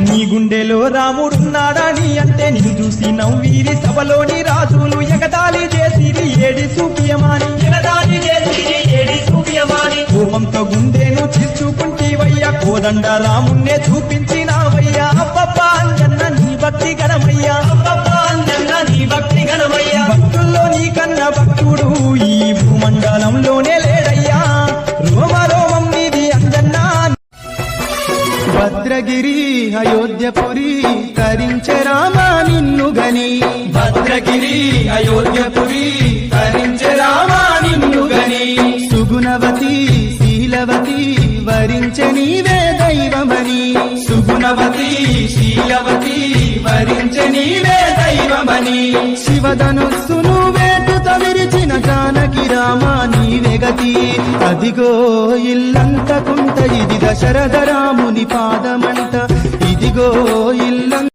నీ గుండెలో రాముడున్నాడని అంటే నిన్ను చూసి నవ్వీరి సభలోని రాజులు ఎగతాళి చేసిరి ఏడి సూపియమాని కోపంతో గుండెను చీల్చుకుంటేవయ్యా కోదండ రాముణ్ణే చూపించినావయ్యా అబ్బబ్బా అంజన్న నీ భక్తి గణమయ్యా భక్తుల్లో నీకన్న భక్తుడు ఈ భూమండలంలోనే లేడయ్యా రోమరోమం నీది అంజన్న భద్రగిరి అయోధ్యపురి తరించె రామా నిన్ను గని భద్రగిరి అయోధ్యపురి తరించె రామా నిన్ను గని సుగుణవతి శీలవతి వరించె నీవే దైవమని సుగుణవతి శీలవతి వరించె నీవే దైవమని శివధనుస్సును వేటుత విరిచిన జానకి రామా నీవే గతి అదిగో ఇల్లంత కుంట ఇది దశరథ రాముని పాదమంట ఇదిగో ఇల్లంత